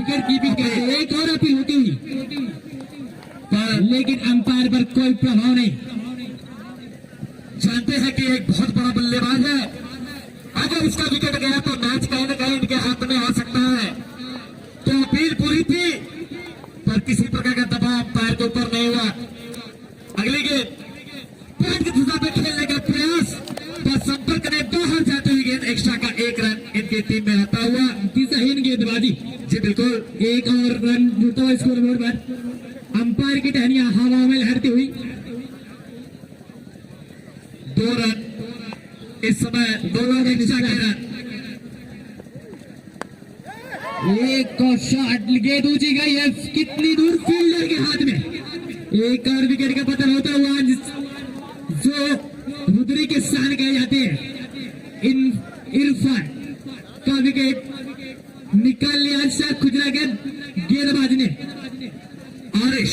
Wicket keeping करते, एक और अपील होती हुई लेकिन अंपायर पर कोई प्रभाव नहीं। जानते हैं कि एक बहुत बड़ा बल्लेबाज है, अगर इसका विकेट गया तो मैच कहीं न कहीं इनके हाथ में आ सकता है। तो अपील पूरी थी पर किसी प्रकार का दबाव अंपायर के ऊपर नहीं हुआ। अगली गेंद पॉइंट की दिशा में खेलने का प्रयास पर संपर्क ने बाहर जाते हुए गेंद एक्स्ट्रा का एक रन इनकी टीम में आता हुआ। दिशाहीन गेंदबाजी, जी बिल्कुल, एक और रन जुड़ता हुआ स्कोर बोर्ड पर। अंपायर की टहनियां हवा में लहरती हुई। 2 रन इस समय, 2 रन एक्स्ट्रा के रन। एक और शॉट, गेंद ऊंची गई है, कितनी दूर, फील्डर के हाथ में। एक और विकेट का पतन होता हुआ जो रुद्री के स्थान कहे जाते हैं, इन इरफान का विकेट निकाल लिया शायद खुजरा गेंदबाज ने। आरिश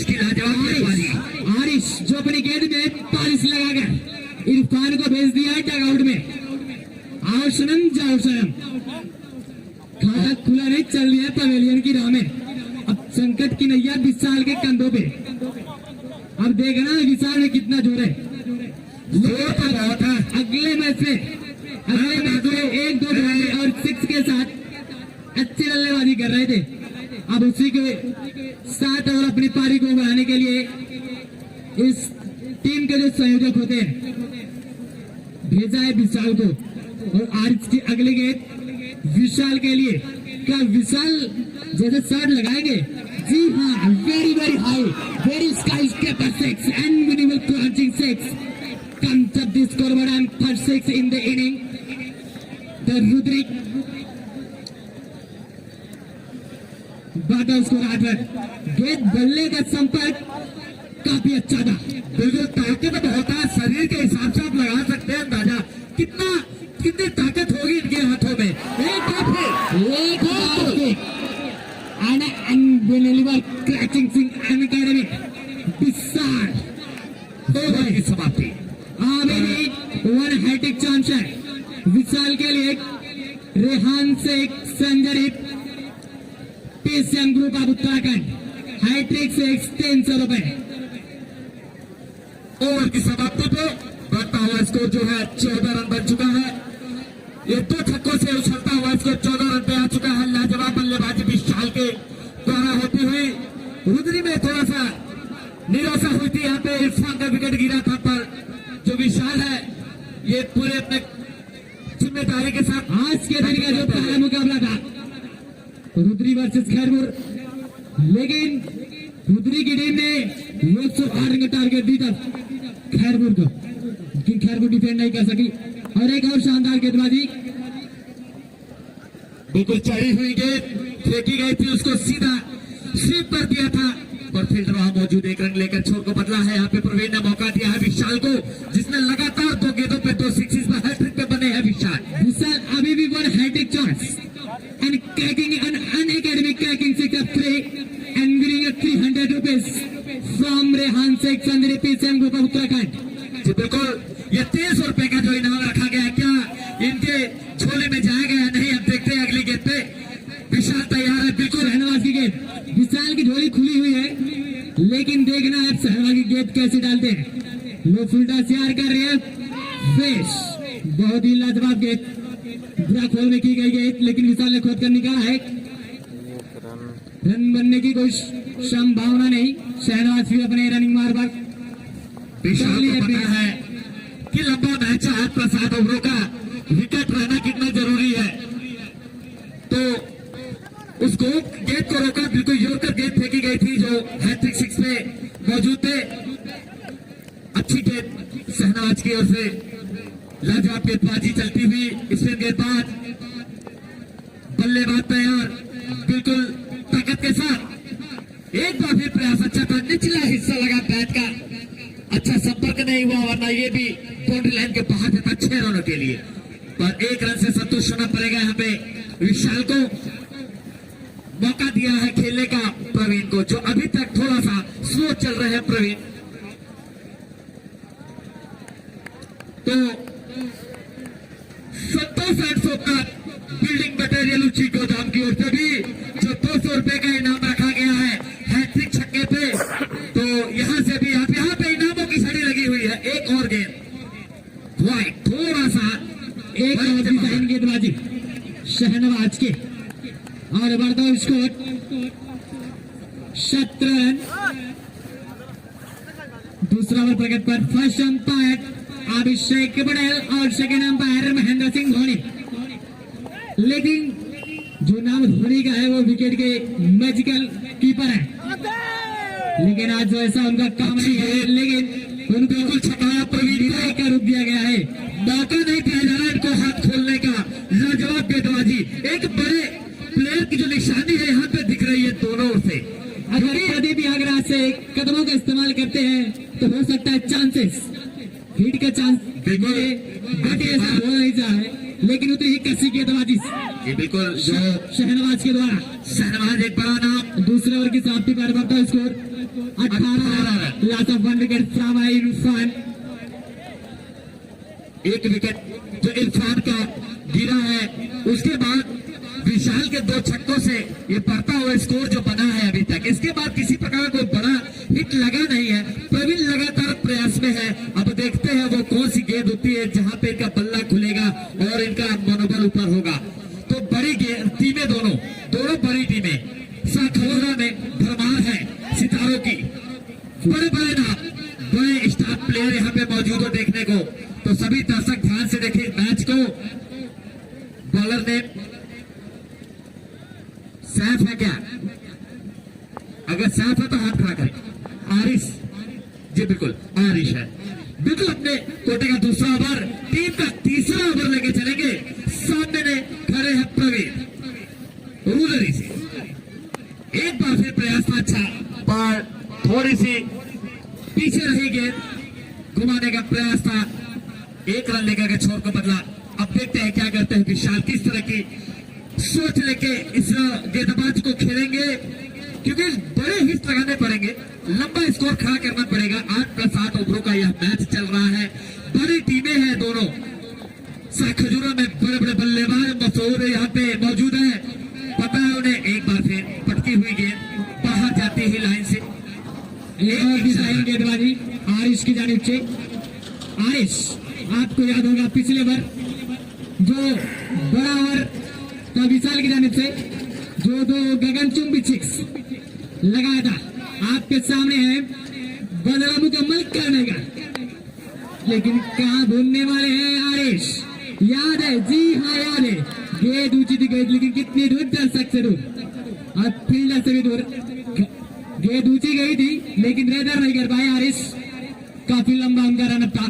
की लाजवाब गेंदबाजी। आरिश जो अपनी गेंद में पालिश लगाकर इरफान को भेज दिया डगआउट में। आओ सनम, जाओ सनम, खाता खुला नहीं, चल रही है पवेलियन की राह में। अब संकट की नैया विशाल के कंधों पे। अब देखना विशाल में कितना जोर है। जोर तो बहुत है। अगले मैच में 1-2 रन और 6 के साथ अच्छी बल्लेबाजी कर रहे थे। अब उसी के साथ और अपनी पारी को बढ़ाने के लिए इस टीम के जो संयोजक होते हैं भेजा है विशाल को। और आज की अगली गेंद विशाल के लिए, क्या विशाल जैसे शॉट लगाएंगे? जी हाँ, very very high, very sky scraper 6 and minimal crunching 6 comes up the scoreboard and first 6 in the inning. The Rudrik बादल को पर गेंद बल्ले का संपर्क काफी अच्छा था। बिल्कुल, ताकत बहुत है, शरीर के हिसाब से आप लगा सकते हैं अंदाजा कितनी ताकत होगी इनके हाथों में। एक अनबिलीवर क्रैचिंग सिंह एकेडमी विशाल 2 ओवर की समाप्ति। वन हैट्रिक चांस है विशाल के लिए। रेहान से Sanjay PCM group of Uttarakhand hat trick से 300 रुपए। ओवर की समाप्ति पे बढ़ता हुआ स्कोर जो है 14 रन बन चुका है। ये 2 छक्कों से उछलता हुआ स्कोर 14 रन पे आ चुका है। लाजवाब बल्लेबाजी विशाल के द्वारा होती हुई रुद्री में थोड़ा सा निराशा हुई थी। यहाँ पे इरफान का विकेट गिरा था, पर जो विशाल है ये पूरे अपने जिम्मेदारी के साथ आज के दिन का जो पहला मुकाबला था रुद्री वर्सेस खैरपुर, लेकिन रुद्री की टीम ने 108 रन का टारगेट दी था खैरपुर को, लेकिन खैरपुर डिफेंड नहीं कर सकी। और एक और शानदार गेंदबाजी, बिल्कुल चढ़ी हुई गेंद फेंकी गई थी, उसको सीधा स्वीप कर दिया था और फील्डर वहां मौजूद एक रन लेकर छोर को बदला है। यहाँ पे प्रवीण ने मौका दिया है विशाल को, जिसने लगातार 2 गेंदों पे 2 सिक्सेस पर हैट्रिक पे बने हैं विशाल अभी भी one hat trick chance and cracking an unacademic cracking 6 of 3 and winning at 300 rupees from Rehan Sheikh Sandri PCM Group of Uttarakhand. जी बिल्कुल, ये 300 रुपए का जो इनाम रखा गया, क्या इनके झोले में जाएगा या नहीं? अब देखते हैं अगली गेंद पे। विशाल तैयार है, बिल्कुल शहनवाज की गेंद, विशाल की झोली खुली हुई है, लेकिन देखना है शहनवाज की गेंद कैसे डालते हैं। लो फुलटा तैयार कर रहे हैं फेस, बहुत ही लाजवाब गेंद बुरा खोल में की गई गेंद, लेकिन विशाल ने खोद कर निकाला है। रन बनने की कोई संभावना नहीं। शहनवाज भी अपने रनिंग मार पर विशाल को पता है कि लंबा मैच है, 7 ओवरों का विकेट रहना कितना जरूरी है, तो उसको गेंद को रोका। बिल्कुल योरकर गेंद फेंकी गई थी जो हैट्रिक 6 पे मौजूद थे। अच्छी गेंद शहनवाज की ओर से, लाजवाब गेंदबाजी चलती हुई। स्पिन गेंदबाज, बल्लेबाज तैयार, बिल्कुल ताकत के साथ। एक बार फिर प्रयास अच्छा था, निचला हिस्सा लगा बैट का, अच्छा संपर्क नहीं हुआ, वरना ये भी बाउंड्री लाइन के बाहर था 6 रनों के लिए। पर 1 रन से संतुष्ट होना पड़ेगा यहाँ पे विशाल को। मौका दिया है खेलने का प्रवीण को, जो अभी तक थोड़ा सा स्लो चल रहे हैं प्रवीण। तो संतोष एंड सोमनाथ बिल्डिंग मटेरियल उची गोदाम की ओर से भी जो मैच के। और बढ़ता स्कोर 7 रन। दूसरा ओवर प्रगत पर फर्स्ट अंपायर अभिषेक पटेल और सेकंड अंपायर महेंद्र सिंह धोनी। लेकिन जो नाम धोनी का है वो विकेट के मैजिकल कीपर है, लेकिन आज जो ऐसा उनका काम नहीं है, लेकिन उनको बिल्कुल छपाया प्रवीण का रूप दिया गया है। मौका नहीं दिया जा रहा इनको हाथ खोलने का। लाजवाब गेंदबाजी, एक बड़े प्लेयर की जो निशानी है यहाँ पे दिख रही है दोनों ओर से। अगर प्रदीप यागराज से कदमों का इस्तेमाल करते हैं तो हो सकता है चांसेस हिट का चांस ऐसा हो नहीं चाहे, लेकिन उतनी ही कसी गेंदबाजी ये बिल्कुल जो शहनवाज के द्वारा। शहनवाज एक बड़ा नाम। दूसरे ओवर की समाप्ति पर बढ़ता score 18 loss of 1 wicket from Irfan. एक विकेट जो इरफान का गिरा है, उसके बाद विशाल के 2 छक्कों से ये बढ़ता हुआ स्कोर जो बना है अभी तक, इसके बाद किसी प्रकार कोई बड़ा हिट लगा नहीं है। प्रवीण लगातार प्रयास में है। अब देखते हैं वो कौन सी गेंद होती है जहां पे इनका बल्ला खुलेगा और इनका मनोबल ऊपर होगा। तो बड़ी टीमें दोनों बड़ी टीमें साखोरा में भरमार है सितारों की। बड़े बड़े नाम, बड़े स्टार प्लेयर यहाँ पे मौजूद हो देखने को। तो सभी दर्शक ध्यान से देखें मैच को। बॉलर ने सैफ है क्या? अगर सैफ है तो हाथ खड़ा करें। आरिश जी, बिल्कुल आरिश है। बिल्कुल अपने कोटे का दूसरा ओवर, टीम का तीसरा ओवर लेके चलेंगे। सामने ने खड़े हैं प्रवीण रूलरी से। एक बार फिर प्रयास था अच्छा, पर थोड़ी सी पीछे रही गेंद, घुमाने का प्रयास था। 1 रन लेकर के छोर को बदला। अब देखते हैं क्या करते हैं विशाल, किस तरह की सोच लेके इस गेंदबाज को खेलेंगे, क्योंकि बड़े हिट लगाने पड़ेंगे, लंबा स्कोर खड़ा करना पड़ेगा। 8+8 ओवरों का यह मैच चल रहा है। बड़ी टीमें हैं दोनों। खजूरा में बड़े बड़े बल्लेबाज मशहूर यहाँ पे मौजूद है। पता है उन्हें। एक बार फिर पटकी हुई गेंद बाहर जाती है लाइन से। गेंदबाजी आरिश की जानिब से। आरिश, आपको याद होगा पिछले बार जो बड़ा ओवर तो विशाल की जानिब से जो 2 गगनचुंबी सिक्स लगाया था, आपके सामने है बदला मुकम्मल करने का, लेकिन कहाँ भूलने वाले हैं आरिश। याद है? जी हाँ याद है। गेंद ऊंची थी गई, लेकिन कितनी दूर दर्शक से दूर और फील्डर से भी दूर। गेंद ऊंची गई थी लेकिन रेडर नहीं कर पाए आरिश। काफी लंबा उनका रन था।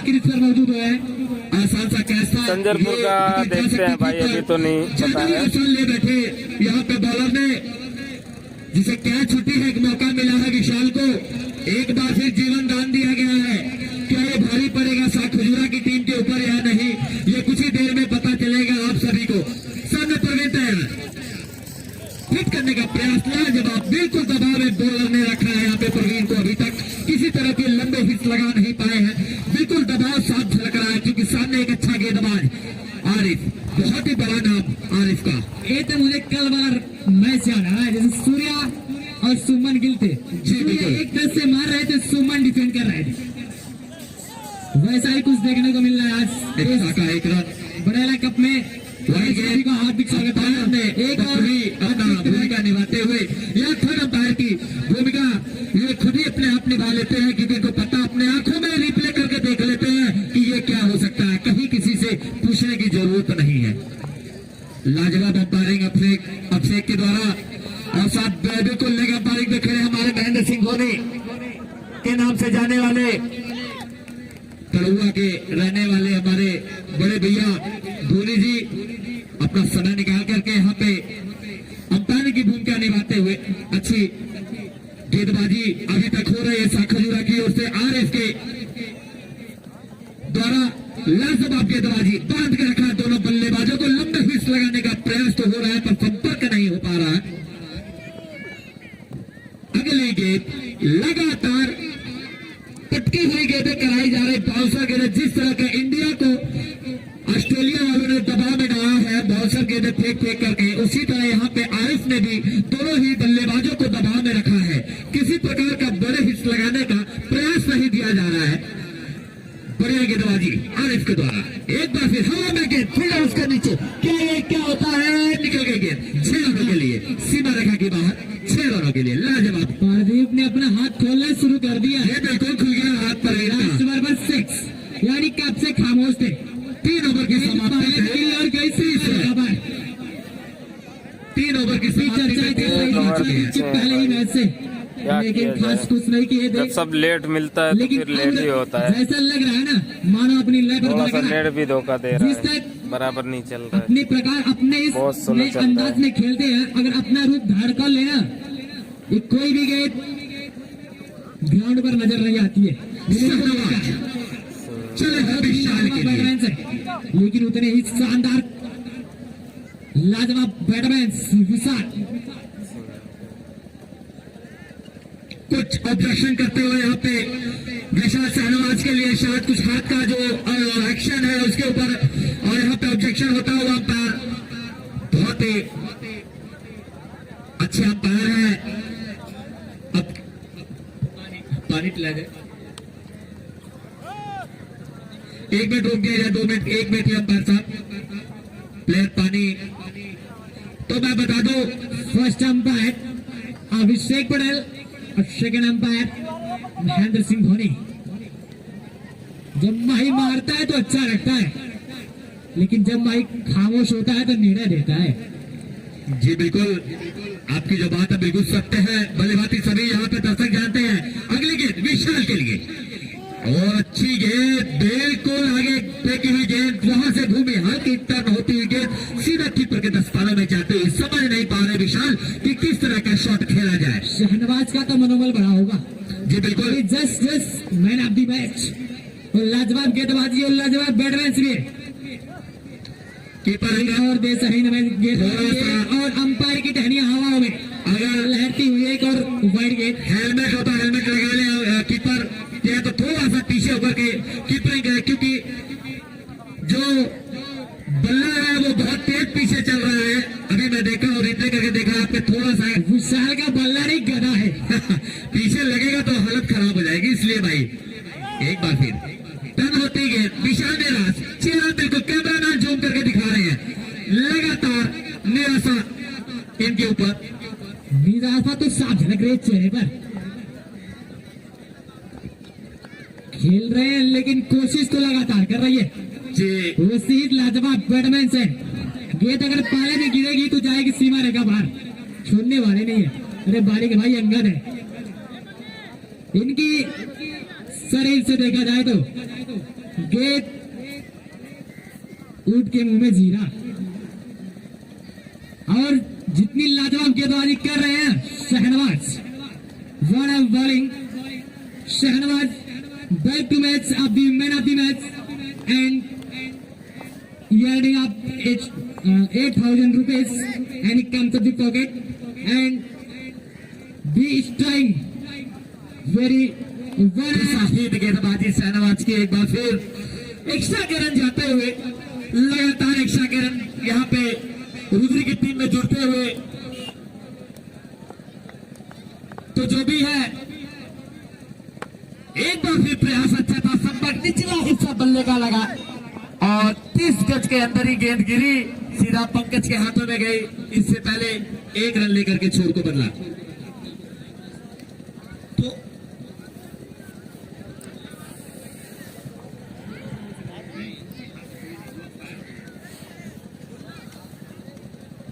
क्रीज पर मौजूद हुए हैं। आसान सा कैसा संजरपुर का देखते हैं भाई, अभी तो नहीं पता है। ले बैठे यहाँ पे बॉलर ने, जिसे कैच छुट्टी है, एक मौका मिला है विशाल को। एक बार फिर जीवन दान दिया गया है। क्या ये भारी पड़ेगा साखजूरा की टीम के ऊपर या नहीं, ये कुछ ही देर में पता चलेगा आप सभी को। सामने प्रवीण तैयार हिट करने का प्रयास, लाजवाब, बिल्कुल दबाव में बॉलर ने रखा है यहाँ पे प्रवीण को। अभी तक किसी तरह के लंबे हिट लगा नहीं पाए हैं। बिल्कुल दबाव साफ झलक रहा है, क्योंकि सामने एक अच्छा गेंदबाज आरिफ, बहुत ही बड़ा नाम आरिफ का। ये तो मुझे कल वाला मैच याद आ रहा है, जैसे सूर्या और सुमन गिल थे। सूर्या एक तरफ से मार रहे थे, सुमन डिफेंड कर रहे थे। वैसा ही कुछ देखने को मिल रहा है आज। एक रन बड़ेला कप में को हार्दिक स्वागत है। एक और भी अपना भूमिका निभाते हुए यह थर्ड अंपायर की भूमिका ये खुद ही अपने आप निभा लेते हैं, क्योंकि इनको पता, अपने आंखों में रिप्ले करके देख लेते हैं कि ये क्या हो सकता है। कहीं किसी से पूछने की जरूरत नहीं है। लाजवाब अंपायरिंग अभिषेक के द्वारा। और साथ बिल्कुल लेग अंपायरिंग पे खड़े हमारे महेंद्र सिंह धोनी के नाम से जाने वाले, तड़ुआ के रहने वाले हमारे बड़े भैया धोनी जी अपना समय निकाल करके यहाँ पे अंपायर की भूमिका निभाते हुए अच्छी गेंदबाजी अभी तक हो रही है साखजूरा की ओर से। आरएफ के द्वारा लाजवाब गेंदबाजी बांध के रखा दोनों बल्लेबाजों को। लंबे हिट लगाने का प्रयास तो हो रहा है, पर संपर्क नहीं हो पा रहा है। अगली गेंद लगातार पटकी हुई गेंदें कराई जा रही, बाउंसर गेंदें। जिस तरह का इंडिया को ऑस्ट्रेलिया वालों ने दबाव में डाला है बाउंसर गेंदें फेंक करके, उसी तरह यहाँ पे आरिफ ने भी दोनों ही बल्लेबाजों को दबाव में रखा है। किसी प्रकार का बड़े हिट लगाने का प्रयास नहीं दिया जा रहा है। बढ़िया गेंदबाजी आरिफ के द्वारा, एक बार फिर हवा में गेंद, फिर उसके नीचे, क्या होता है, निकल गई गेंद 6 रनों के लिए, सीमा रेखा के बाहर 6 रनों के लिए। लाजवाब, पारदीप ने अपना हाथ खोलना शुरू कर दिया है। ये बिल्कुल खुल गया हाथ पर लास्ट ओवर पर 6, यानी कब से खामोश थे। 3 ओवर की समाप्ति है और कई खबर 3 ओवर की समाप्ति चर्चा कर रही थी पहले ही मैच से, क्या लेकिन किया खास जाए? कुछ नहीं किए थे। जब सब लेट मिलता है तो लेकिन फिर लेट ही होता है। जैसा लग रहा है ना, मानो अपनी लय पर थोड़ा सा बरकरार लेट भी धोखा दे रहा जिस है, तरह बराबर नहीं चल रहा है। अपने प्रकार अपने इस बहुत स्लो नए चल रहा अंदाज है। में खेलते हैं। अगर अपना रूप धार कर लेना, ये कोई भी गेंद ग्राउंड पर नजर नहीं आती है। चले विशाल के लिए बैटमैन से, लेकिन उतने ही शानदार लाजवाब बैटमैन विशाल कुछ ऑब्जेक्शन करते हुए यहाँ पे विशाल शाहनवाज के लिए शायद कुछ हाथ का जो एक्शन है उसके ऊपर, और यहाँ पे ऑब्जेक्शन होता हुआ अंपायर बहुत ही अच्छे अंपायर है। अब पानी पिला जाए, 1 मिनट रुक गया, 2 मिनट, 1 मिनट ही अंपायर साहब, प्लेयर पानी। तो मैं बता दूं, फर्स्ट अंपायर अभिषेक पटेल और सेकंड अंपायर महेंद्र सिंह धोनी। जब माही मारता है तो अच्छा लगता है, लेकिन जब माही खामोश होता है तो निर्णय देता है। जी बिल्कुल, आपकी जो बात है बिल्कुल सत्य है। भले भांति सभी यहाँ पे दर्शक जानते हैं। अगली गेंद विशाल के लिए, और अच्छी गेंद, बिल्कुल आगे फेंकी हुई गेंद, वहां से भूमि हल्की टर्न होती हुई गेंद सीधा कीपर के 10 पालों में जाते हुए, समझ नहीं पा रहे विशाल कि किस तरह का शॉट खेला जाए। शहनवाज का तो मनोबल बढ़ा होगा। जी बिल्कुल, just man of the match, और लाजवाब गेंदबाजी और लाजवाब बैटमैन भी। कीपर और बेसहीन में गेंद और अंपायर की टहनियां हवाओं में अगर लहरती हुई एक और वाइड गेंद। हेलमेट होता, हेलमेट लगा ले कीपर, या तो थोड़ा सा पीछे होकर के कीपरिंग करे, क्योंकि जो बल्ला है वो बहुत तेज पीछे चल रहा है। अभी मैं देखा और रिप्ले करके देखा, आपके थोड़ा सा विशाल का बल्ला नहीं गधा है। पीछे लगेगा तो हालत खराब हो जाएगी, इसलिए भाई एक बार फिर टर्न होती है विशाल निराश, चेहरा बिल्कुल कैमरामैन जूम करके दिखा रहे हैं, लगातार निराशा इनके ऊपर। निराशा तो साफ झलक रही है चेहरे पर। खेल रहे हैं लेकिन कोशिश तो लगातार कर रही है। जी वैसे ही लाजवाब बैटमैन से गेंद अगर पाले में गिरेगी तो जाएगी सीमा रेखा बाहर, छोड़ने वाले नहीं है। अरे बारी के भाई अंगद है, इनकी शरीर से देखा जाए तो गेंद ऊंट के मुंह में जीरा। और जितनी लाजवाब गेंदबाजी कर रहे हैं Shahnawaz, one off bowling Shahnawaz, back to match of the man of the match and earning up 8,000 rupees, and it comes to the pocket and be trying very well. Shahid गेंदबाजी शहनवाज की एक बार फिर एक्स्ट्रा के रन जाते हुए, लगातार एक्स्ट्रा के रन यहाँ पे रुद्री की टीम में जुड़ते हुए। तो जो भी है, एक बार फिर प्रयास अच्छा था, संपर्क निचला हिस्सा बल्ले का लगा और 30 गज के अंदर ही गेंद गिरी, सीधा पंकज के हाथों में गई। इससे पहले 1 रन लेकर के छोर को बदला।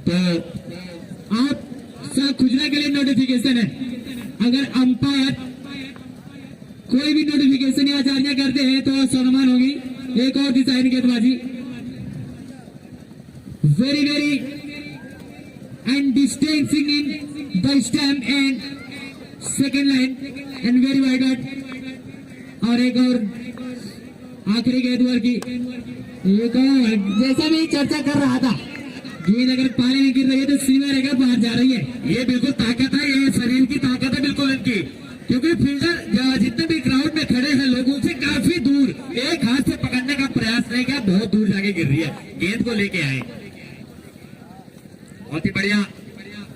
तो आप सब खुजरा के लिए नोटिफिकेशन है, अगर अंपायर कोई भी नोटिफिकेशन या जारी करते हैं तो सम्मान होगी। एक और डिजाइन गेंदबाजी, very very and distancing in the stamp and second line and very wide out. और एक और आखिरी गेंदबाज की एक और, जैसा भी चर्चा कर रहा था, गेंद अगर पानी में गिर रही है तो सीमा रेखा बाहर जा रही है। ये बिल्कुल ताकत है, ये शरीर की ताकत है बिल्कुल इनकी, क्योंकि फील्डर जितने भी ग्राउंड में खड़े हैं लोगों से काफी दूर, एक हाथ से पकड़ने का प्रयास नहीं किया, बहुत दूर जाके गिर रही है, गेंद को लेके आए। बहुत ही बढ़िया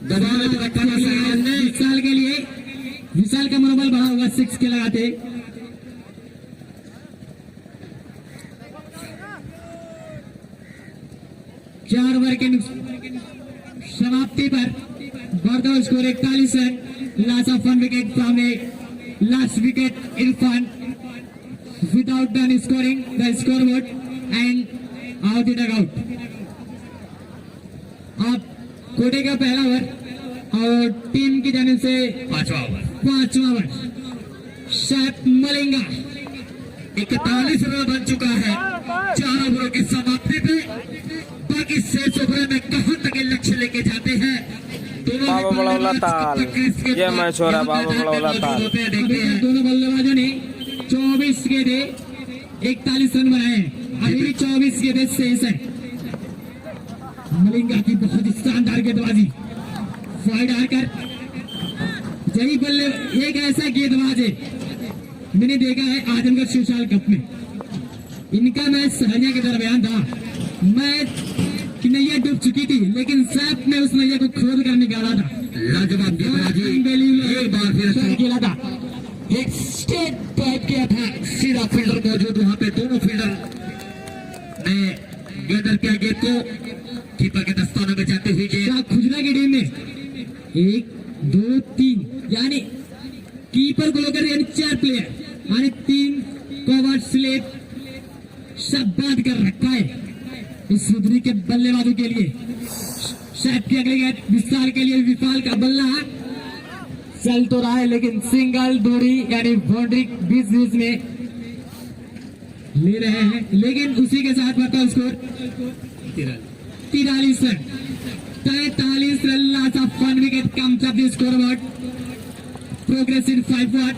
दबाव में रखा था सहवाज ने। विशाल के लिए, विशाल का मनोबल बढ़ा होगा 6 के लगाते। ओवर के समाप्ति पर बर्दाश्त score 41 run, loss of 1 wicket from A last wicket Irfan without done scoring the scoreboard and out the dugout. अब कोटे का पहला ओवर और टीम की जानिब से पांचवा ओवर शैप मलिंगा 41 रन बन चुका है 4 ओवरों की समाप्ति पे। बाकी शेष ओवर में कहां तक ये लक्ष्य लेके जाते हैं दोनों बाबू बड़ौला ताल, ये मैच हो रहा है बाबू बड़ौला ताल। अभी तक दोनों बल्लेबाजों ने 24 के थे 41 रन बनाए हैं, अभी भी 24 के थे शेष है। मलिंगा की बहुत ही शानदार गेंदबाजी, वाइड आकर जही बल्ले एक ऐसा गेंदबाज है मैंने देखा है आजमगढ़ शिवशाल कप में। इनका मैच सहरिया के दरमियान था, मैच की नैया डूब चुकी थी लेकिन सैफ ने उस नैया को खोद कर निकाला था। लाजवाब गेंदबाजी एक बार फिर खेला था, एक स्टेट टाइप किया था, सीधा फील्डर मौजूद वहां पे, दोनों फील्डर ने गेंदर किया गेंद को कीपर के दस्ताने में जाते हुए गेंद। खुजरा की टीम में 1 2 3 यानी कीपर को लेकर यानी 4 प्लेयर यानी 3 कवर स्लेप सब बात कर रखा है इस रुद्री के बल्लेबाजों के लिए। शायद की अगली गेंद विशाल के लिए, विशाल का बल्ला चल तो रहा है लेकिन सिंगल दूरी यानी बाउंड्री बीच में ले रहे हैं, लेकिन उसी के साथ बताओ score 43 run 43 run, loss of 1 wicket comes up the scoreboard, progress in 5 what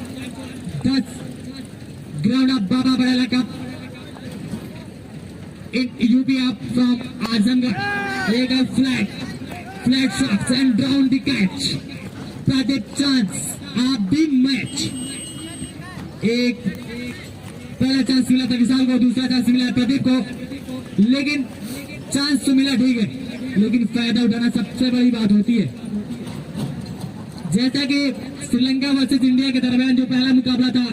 10 ground of Baba Badela cup in UP up from Azamgarh. एक flat shots and down the catch, Pradeep chance of the match. एक पहला चांस मिला था विशाल को, दूसरा chance मिला प्रदीप को, लेकिन चांस तो मिला ठीक है लेकिन फायदा उठाना सबसे बड़ी बात होती है। जैसा कि श्रीलंका वर्सेस इंडिया के दरमियान जो पहला मुकाबला था,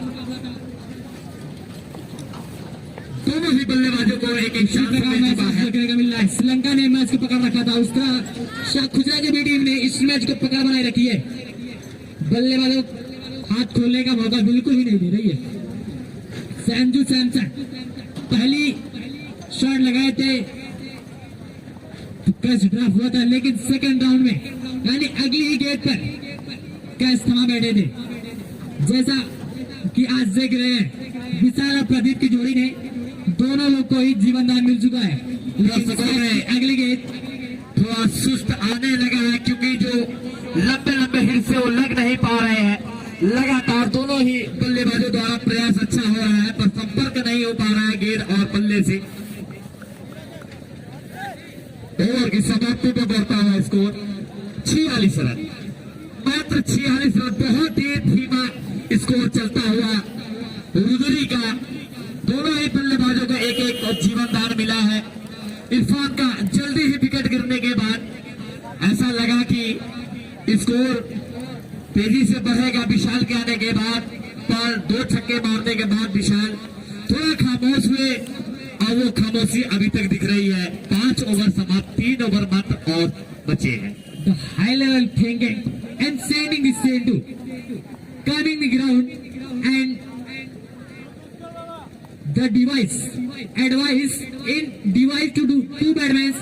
दोनों ही बल्लेबाजों को एक एक चांस मिल रहा है। श्रीलंका ने मैच को पकड़ रखा था, उसका खुजरा की भी टीम ने इस मैच को पकड़ बनाए रखी है। बल्लेबाजों हाथ खोलने का मौका बिल्कुल ही नहीं दे रही है। संजू सैमसन पहली शॉट लगाए थे, कैच ड्रॉप हुआ था, लेकिन सेकंड राउंड में यानी अगली ही गेंद पर कैच थमा बैठे थे। जैसा कि आज देख रहे हैं विशाल और प्रदीप की जोड़ी ने दोनों लोग को ही जीवन दान मिल चुका है, लेकिन अगली गेंद थोड़ा सुस्त आने लगा है क्योंकि जो लंबे हिट से वो लग नहीं पा रहे हैं। लगातार दोनों ही बल्लेबाजों द्वारा प्रयास अच्छा हो रहा है पर संपर्क नहीं हो पा रहा है गेंद और बल्ले से। ओवर की समाप्ति पर बढ़ता हुआ स्कोर 46 रन, मात्र 46 रन, बहुत ही धीमा स्कोर चलता हुआ रुद्री का। दोनों ही बल्लेबाजों को एक एक जीवन दान मिला है। इरफान का जल्दी ही विकेट गिरने के बाद ऐसा लगा कि स्कोर तेजी से बढ़ेगा विशाल के आने के बाद, पर 2 छक्के मारने के बाद विशाल थोड़ा खामोश हुए और वो खामोशी अभी तक दिख रही है। 5 ओवर समाप्त, 3 ओवर मात्र और बचे हैं। The high level thinking and sending the same to coming the ground and the advice to do 2 batsmen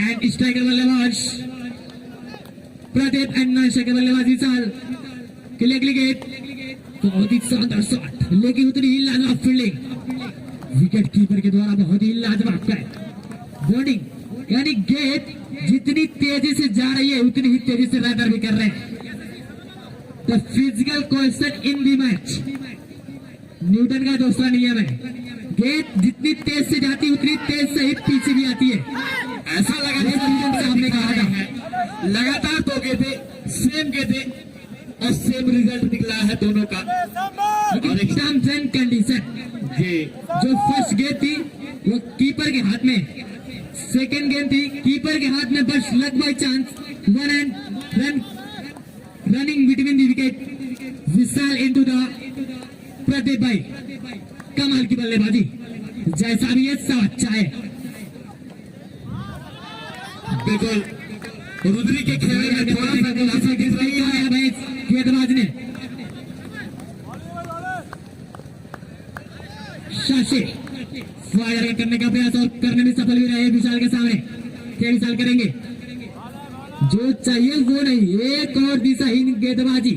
and striker बल्लेबाज प्रदीप एंड नॉन स्ट्राइकर बल्लेबाज विशाल के लिए अगली गेंद बहुत ही शानदार शॉट, लेकिन उतनी ही लाजवाब फील्डिंग विकेट कीपर के द्वारा, बहुत ही लाजवाब बॉलिंग यानी गेंद जितनी तेजी से जा रही है उतनी ही तेजी से रनर भी कर रहे हैं। The physical question in the match, Newton का दूसरा नियम है, गेंद जितनी तेज से जाती है उतनी तेज से ही पीछे भी आती है। ऐसा लगा सामने कहा था लगातार 2 गेंदें सेम गेंदें और सेम रिजल्ट निकला है दोनों का। और एक टर्म्स एंड कंडीशन, जो फर्स्ट गेंद थी वो कीपर के हाथ में, सेकंड गेंद थी कीपर के हाथ में, बस luck by chance 1 and running between the wicket Vishal into the Pradeep भाई। कमाल की बल्लेबाजी, जैसा भी है सब अच्छा है। बिल्कुल रुद्री के खेल में थोड़ा सा मुनाफा गिर रही है भाई गेंदबाज ने शशि फायर करने का प्रयास और करने में सफल भी रहे विशाल के सामने। क्या विशाल करेंगे? जो चाहिए वो नहीं, एक और दिशाहीन गेंदबाजी,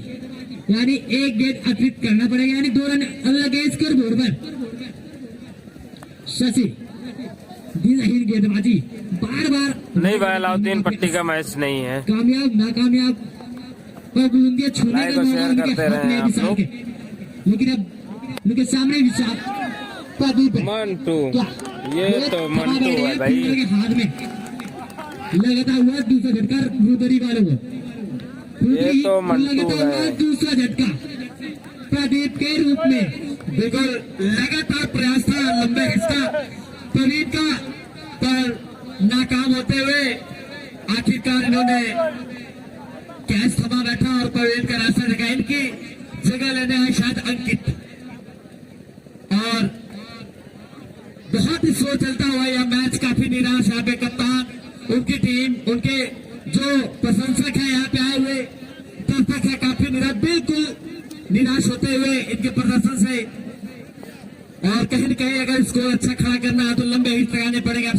यानी एक गेंद अतिरिक्त करना पड़ेगा, यानी 2 रन अलग है स्कोर बोर्ड पर। शशि दिशाहीन गेंदबाजी बार बार नहीं भाई अलाउद्दीन पट्टी का मैच नहीं है। कामयाब नाकामयाब पर बुलंदियां छूने लाइक का और मौका शेयर उनके करते हाथ रहें में है आप विशाल लोग। के, लेकिन अब उनके सामने विशाल प्रदीप है। मंटू क्या ये तो मंटू है भाई। फील्डर के हाथ में लगाता हुआ दूसरा झटका रुदरी वालों को, ये तो मंटू लगाता हुआ है। दूसरा झटका प्रदीप के रूप में। बिल्कुल लगातार प्रयास था लंबे हिस्सा प्रदीप का, पर नाकाम होते हुए आखिरकार इन्होंने कैच थमा बैठा और प्रवीण का रास्ता देखा। इनकी जगह लेने आए शायद अंकित, और बहुत ही स्लो चलता हुआ यह मैच। काफी निराश यहाँ पे कप्तान, उनकी टीम, उनके जो प्रशंसक है यहाँ पे आए हुए दर्शक है, काफी निराश, बिल्कुल निराश होते हुए इनके प्रदर्शन से। और कहीं न कहीं अगर स्कोर अच्छा खड़ा करना है तो लंबे हिट लगाने पड़ेगा।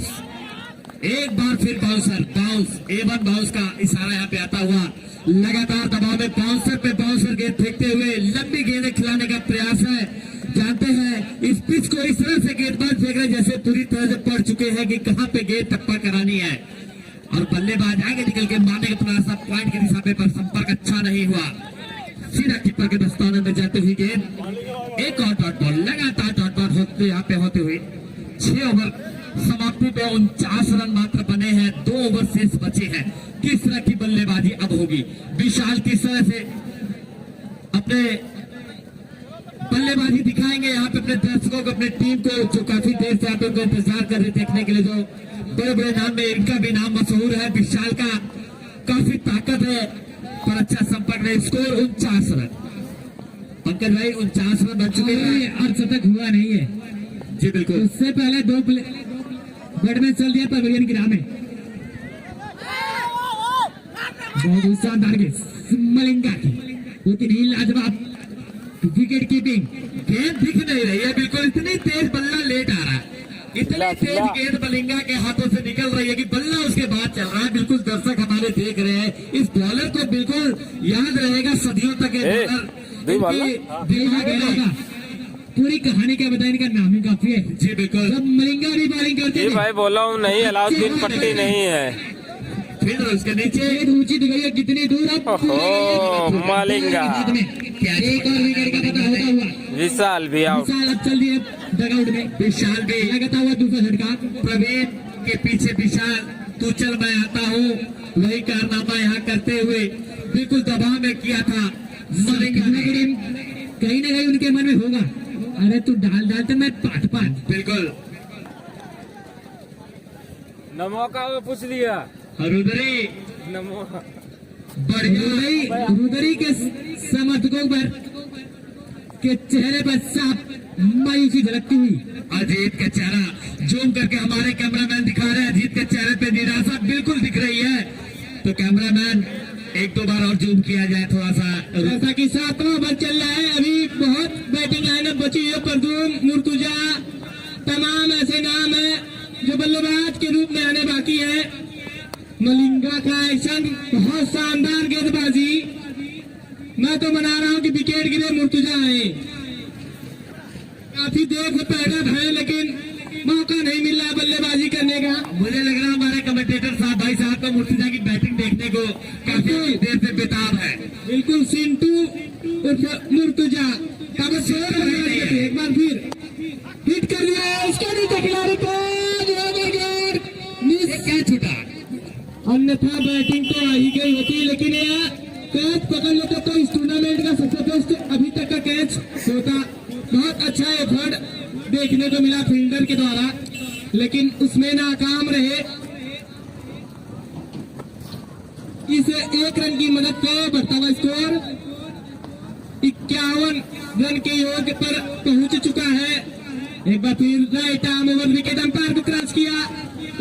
एक बार फिर बाउंसर बाउंस A1 बाउंस का इशारा यहाँ पे आता हुआ, लगातार दबाव में बाउंसर पे बाउंसर गेंद फेंकते हुए लंबी गेंदें खिलाने का प्रयास है। जानते हैं इस पिच को इस तरह से गेंदबाज फेंक रहे जैसे पूरी तरह से पढ़ चुके हैं कि कहां पे गेंद टप्पा करानी है, और बल्लेबाज आगे निकल के मारने का प्रयास, पॉइंट के दिशा पे, पर संपर्क अच्छा नहीं हुआ। सीधा कीपर के दस्ताने में जाते हुए गेंद, एक और डॉट बॉल, लगातार डॉट बॉल होते यहाँ पे होते हुए 6 ओवर समाप्ति पे 49 रन मात्र बने हैं, 2 ओवर शेष बचे हैं। किस तरह की बल्लेबाजी अब होगी? विशाल किस तरह से अपने बल्लेबाजी दिखाएंगे यहाँ पे अपने दर्शकों को, अपने टीम को, जो काफी देर से यहाँ पे उनको इंतजार कर रहे देखने के लिए, जो बड़े बड़े नाम में इनका भी नाम मशहूर है। विशाल का काफी ताकत है, पर अच्छा संपर्क नहीं। Score 49 run. पंकज भाई 49 रन बन चुके हैं, अर्धशतक हुआ नहीं है जी बिल्कुल। उससे पहले 2 बैट्समैन चल दिया पवेलियन की राह में। बहुत ही शानदार गेंद मलिंगा की, लेकिन ही लाजवाब विकेट कीपिंग। गेंद दिख नहीं रही है बिल्कुल, इतनी तेज बल्ला लेट आ रहा है, इतनी तेज गेंद मलिंगा के हाथों से निकल रही है कि बल्ला उसके बाद चल रहा है। बिल्कुल दर्शक हमारे देख रहे हैं, इस बॉलर को बिल्कुल याद रहेगा सदियों तक ये बॉलर इनकी दिमाग रहेगा। पूरी कहानी क्या बताएं, इनका नाम ही काफी है जी बिल्कुल। जब मलिंगा भी बॉलिंग करते जी थे, भाई बोला हूँ नहीं, अलाउद्दीन पट्टी नहीं है। फिर उसके नीचे गेंद ऊंची दिख रही है, कितनी दूर अब ओहो, मलिंगा। एक और विकेट का पता होता हुआ विशाल भी आउट। विशाल अब चल दिए डगआउट में। विशाल भी लगाता हुआ दूसरा झटका, प्रवीण के पीछे विशाल, तू चल मैं आता हूँ, वही कारनामा यहाँ करते हुए बिल्कुल दबाव में किया था मलिंगा ने। कहीं ना कहीं उनके मन में होगा, अरे तू डाल तो मैं पाट बिल्कुल। नमो का वो पूछ लिया, रुद्री नमो बढ़िया, रुदरी के समर्थकों पर के चेहरे पर साफ मायूसी झलकती हुई। अजीत का चेहरा जूम करके हमारे कैमरामैन दिखा रहे हैं, अजीत के चेहरे पे निराशा बिल्कुल दिख रही है। तो कैमरामैन 1-2 बार और जूम किया जाए थोड़ा सा। जैसा कि 7वां ओवर चल रहा है, अभी बहुत बैटिंग लाइनअप बची है। परदूम, मुर्तुजा, तमाम ऐसे नाम है जो बल्लेबाज के रूप में आने बाकी है। मलिंगा का एक्शन, बहुत शानदार गेंदबाजी। मैं तो मना रहा हूं कि विकेट गिरे, मुर्तुजा आए। काफी देर से पैदा है, लेकिन मौका नहीं मिल रहा बल्लेबाजी करने का। मुझे लग रहा है हमारे कमेंटेटर साहब भाई साहब को मुर्तजा की बैटिंग देखने को काफी देर से बेताब है। बिल्कुल सिंटू उर्फ मुर्तुजा का शेर है। एक बार फिर हिट कर दिया, इसके नीचे खिलाड़ी को क्या छूटा, अन्यथा बैटिंग तो आ ही गई होती, लेकिन यह कैच पकड़ लेते तो इस टूर्नामेंट का सबसे बेस्ट अभी तक का कैच होता। बहुत अच्छा एफर्ट देखने को मिला फील्डर के द्वारा, लेकिन उसमें नाकाम रहे। इस 1 रन की मदद से बढ़ता हुआ स्कोर 51 रन के योग पर पहुंच चुका है। एक बार फिर right arm over wicket, umpire को क्रॉस किया,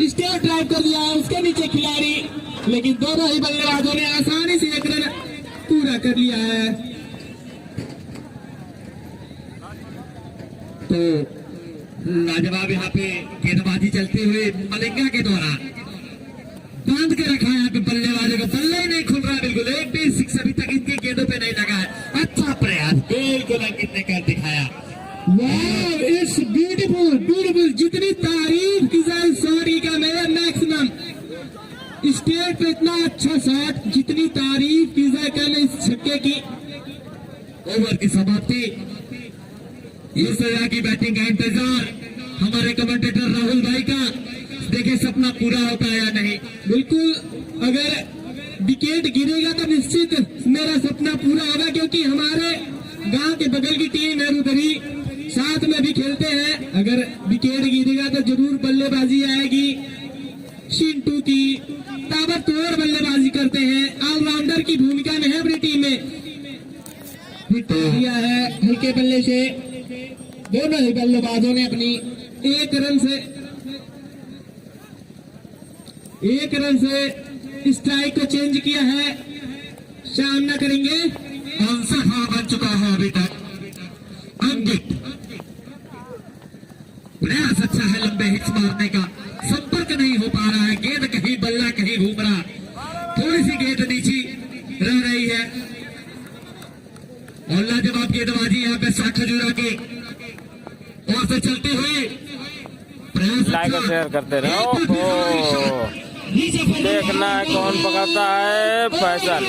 स्टेट ड्राइव कर लिया है उसके नीचे खिलाड़ी, लेकिन दोनों ही बल्लेबाजों ने आसानी से एक रन पूरा कर लिया है। तो लाजवाब यहाँ पे गेंदबाजी चलते हुए मलिंगा के द्वारा बांध के रखा है यहाँ पे बल्लेबाजों का, बल्ला ही नहीं खुल रहा बिल्कुल, एक भी सिक्स अभी तक इनकी गेंदों पे नहीं लगा है। अच्छा प्रयास, बिल्कुल अंकित ने कर दिखाया। वाह, इट्स ब्यूटीफुल ब्यूटीफुल, जितनी तारीफ की जाए शॉट का मेरा मैक्सिमम, स्टेट पे इतना अच्छा शॉट, जितनी तारीफ की जाए कल इस छक्के की। ओवर की समाप्ति, इस तरह की बैटिंग का इंतजार हमारे कमेंटेटर राहुल भाई का, देखिए सपना पूरा होता है या नहीं। बिल्कुल, अगर विकेट गिरेगा तो निश्चित मेरा सपना पूरा होगा, क्योंकि हमारे गांव के बगल की टीम है रुदरी, साथ में भी खेलते हैं। अगर विकेट गिरेगा तो जरूर बल्लेबाजी आएगी। चिंटू की ताबड़तोड़ बल्लेबाजी करते हैं, ऑलराउंडर की भूमिका में है अपनी टीम में। हिट दिया है हल्के बल्ले से, दोनों ही बल्लेबाजों ने अपनी एक रन से स्ट्राइक को चेंज किया है, सामना करेंगे। आंसर हाँ बन चुका है अभी तक अंकित। प्रयास अच्छा है लंबे हिट्स मारने का, संपर्क नहीं हो पा रहा है, गेंद कहीं बल्ला कहीं घूम रहा, थोड़ी सी गेंद नीची रह रही है। और लाजवाब गेंदबाजी यहाँ पे शाह खजूरा की ओर से चलते हुए प्रयास लाइक और शेयर करते रहो। देखना है कौन पकड़ता है। फैसल